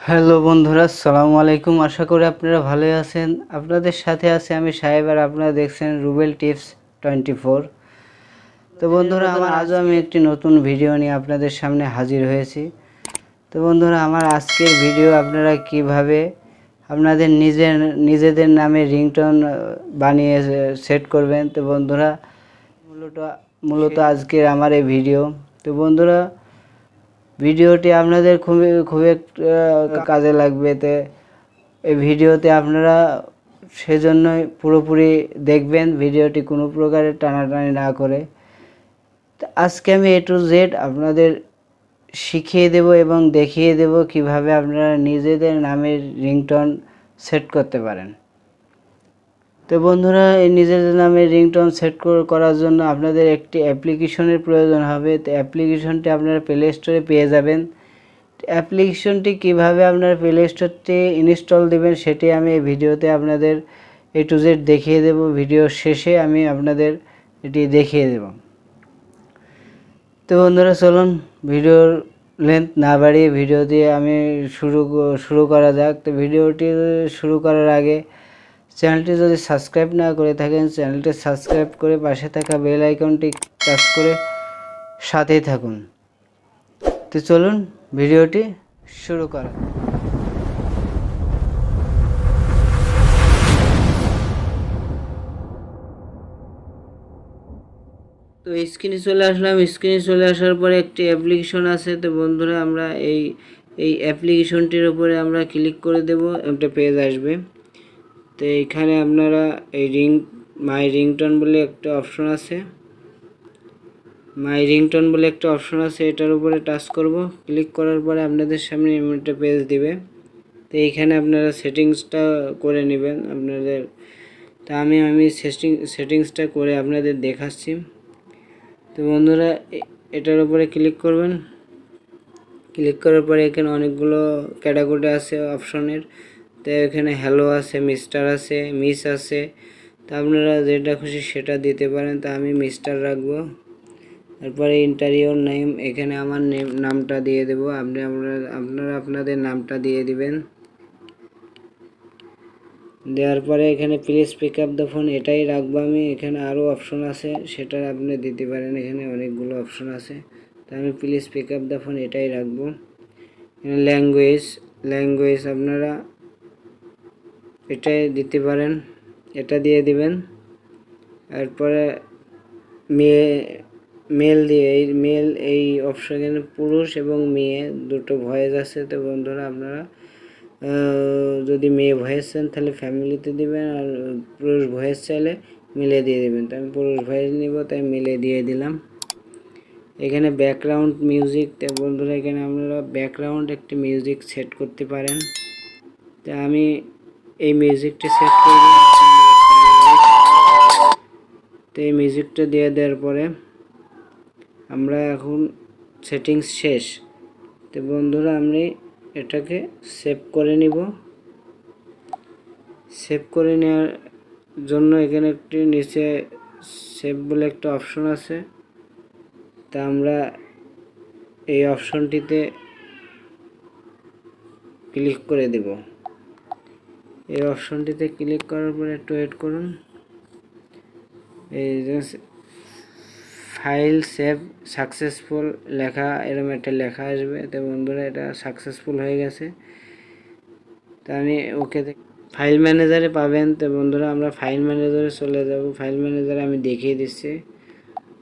Hello বন্ধুরা, আসসালামু আলাইকুম। আশা করি আপনারা ভালোই আছেন। আপনাদের সাথে আছে আমি সাহেব, আর আপনারা দেখছেন রুবেল টিপস 24। তো বন্ধুরা, আজও আমি একটি নতুন ভিডিও নিয়ে আপনাদের সামনে হাজির হয়েছি। তো বন্ধুরা, আমার আজকের ভিডিও আপনারা কিভাবে আপনাদের নিজেদের নামে রিংটোন বানিয়ে সেট করবেন। তো বন্ধুরা, মূলত আজকের আমার এই ভিডিও। তো বন্ধুরা, ভিডিওটি আপনাদের খুবই কাজে লাগবে। তো এই ভিডিওতে আপনারা সেজন্যই পুরোপুরি দেখবেন, ভিডিওটি কোনো প্রকারের টানাটানি না করে। তো আজকে আমি A to Z আপনাদের শিখিয়ে দেব এবং দেখিয়ে দেব কিভাবে আপনারা নিজেদের নামের রিংটোন সেট করতে পারেন। তো বন্ধুরা, এই নিজেদের নামে রিংটোন সেট করার জন্য আপনাদের একটি অ্যাপ্লিকেশনের প্রয়োজন হবে। তো অ্যাপ্লিকেশনটি আপনারা প্লে স্টোরে পেয়ে যাবেন। অ্যাপ্লিকেশনটি কিভাবে আপনারা প্লে স্টোরটি ইনস্টল দেবেন সেটি আমি এই ভিডিওতে আপনাদের A to Z দেখিয়ে দেব। ভিডিওর শেষে আমি আপনাদের এটি দেখিয়ে দেব। তো বন্ধুরা, চলুন ভিডিওর লেন্থ না বাড়িয়ে ভিডিও দিয়ে আমি শুরু করা যাক। তো ভিডিওটি শুরু করার আগে চ্যানেলটি যদি সাবস্ক্রাইব না করে থাকেন, চ্যানেলটি সাবস্ক্রাইব করে পাশে থাকা বেল আইকনটি টাচ করে সাথেই থাকুন। তো চলুন ভিডিওটি শুরু করা। তো স্ক্রিনে চলে আসলাম। স্ক্রিনে চলে আসার পরে একটি অ্যাপ্লিকেশন আছে। তো বন্ধুরা, আমরা এই অ্যাপ্লিকেশনটির উপরে আমরা ক্লিক করে দেব, একটা পেজ আসবে। তো এইখানে আপনারা এই মাই রিংটোন বলে একটা অপশন আছে। এটার উপরে টাচ করব। ক্লিক করার পরে আপনাদের সামনে এমন একটা পেজ দিবে। তো এইখানে আপনারা সেটিংসটা করে নেবেন আপনাদের। তা আমি সেটিংসটা করে আপনাদের দেখাচ্ছি। তো বন্ধুরা, এটার উপরে ক্লিক করবেন। ক্লিক করার পরে এখানে অনেকগুলো ক্যাটাগরি আছে অপশনের। তো এখানে হ্যালো আছে, মিস্টার আছে, মিস আছে। তা আপনারা যেটা খুশি সেটা দিতে পারেন। তা আমি মিস্টার রাখবো। তারপরে ইন্টারিয়র নেম, এখানে আমার নামটা দিয়ে দেব। আপনারা আপনাদের নামটা দিয়ে দিবেন। দেওয়ার পরে এখানে please pick up the phone এটাই রাখবো আমি। এখানে আরও অপশন আছে, সেটা আপনি দিতে পারেন। এখানে অনেকগুলো অপশন আছে। তো আমি please pick up the phone এটাই রাখবো। এখানে ল্যাঙ্গুয়েজ আপনারা এটাই দিতে পারেন, এটা দিয়ে দিবেন। তারপরে মেল এই অপশনে পুরুষ এবং মেয়ে দুটো ভয়েস আছে। তো বন্ধুরা, আপনারা যদি মেয়ে ভয়েস চান তাহলে ফ্যামিলিতে দিবেন, আর পুরুষ ভয়েস চাইলে মিলে দিয়ে দেবেন। তো আমি পুরুষ ভয়েস নিব, তাই মিলে দিয়ে দিলাম। এখানে ব্যাকগ্রাউন্ড মিউজিক। তো বন্ধুরা, এখানে আপনারা ব্যাকগ্রাউন্ড একটি মিউজিক সেট করতে পারেন। তো আমি এই মিউজিকটা সেট করব। তো এই মিউজিকটা দিয়ে দেওয়ার পরে আমরা এখন সেটিংস শেষ। তো বন্ধুরা, আমি এটাকে সেভ করে নিব। সেভ করে নেওয়ার জন্য এখানে একটি নিচে সেভ বলে একটা অপশন আছে। তা আমরা এই অপশনটিতে ক্লিক করে দেব। এই অপশনটিতে ক্লিক করার পরে একটু ওয়েট করুন। এই যে ফাইল সেভ সাকসেসফুল লেখা, এরকম একটা লেখা আসবে। তো বন্ধুরা, এটা সাকসেসফুল হয়ে গেছে। তা আমি ওকে ফাইল ম্যানেজারে পাবেন। তো বন্ধুরা, আমরা ফাইল ম্যানেজারে চলে যাব। ফাইল ম্যানেজারে আমি দেখিয়ে দিচ্ছি।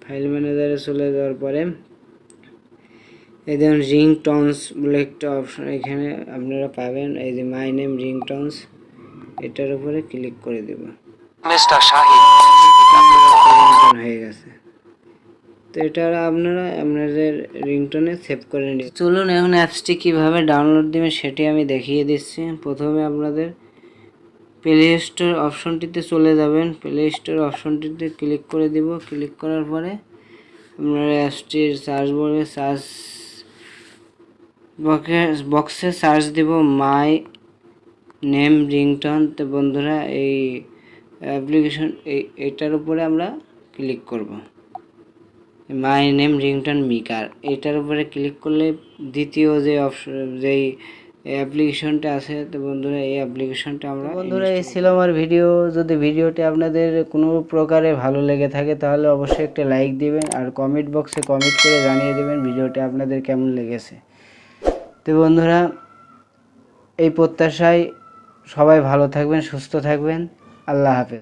ফাইল ম্যানেজারে চলে যাওয়ার পরে এই দেখুন রিংটোনস বলে একটা অপশন এখানে আপনারা পাবেন। এই যে মাই নেম রিংটোনস, এটার উপরে ক্লিক করে দেব। মিস্টার শাহিদ হয়ে গেছে। তো এটা আপনারা আপনাদের রিংটোনে সেভ করে নিন। চলুন এখন অ্যাপসটি কীভাবে ডাউনলোড দেবেন সেটি আমি দেখিয়ে দিচ্ছি। প্রথমে আপনাদের প্লে স্টোর অপশনটিতে চলে যাবেন। প্লে স্টোর অপশনটিতে ক্লিক করে দিব। ক্লিক করার পরে আপনারা অ্যাপসটির সার্চ বক্সে সার্চ দিব মাই নেম রিংটোন। তো বন্ধুরা, এই অ্যাপ্লিকেশন এটার উপরে আমরা ক্লিক করব। মাই নেম রিংটোন মিকার, এটার উপরে ক্লিক করলে দ্বিতীয় যে অপশন যেই এই অ্যাপ্লিকেশনটা আছে। তো বন্ধুরা এই অ্যাপ্লিকেশনটা আমরা বন্ধুরা এই ছিল আমার ভিডিও। যদি ভিডিওটি আপনাদের কোনো প্রকারে ভালো লেগে থাকে তাহলে অবশ্যই একটা লাইক দিবেন, আর কমেন্ট বক্সে কমেন্ট করে জানিয়ে দেবেন ভিডিওটি আপনাদের কেমন লেগেছে। তো বন্ধুরা এই প্রত্যাশায় সবাই ভালো থাকবেন, সুস্থ থাকবেন। আল্লাহ হাফেজ।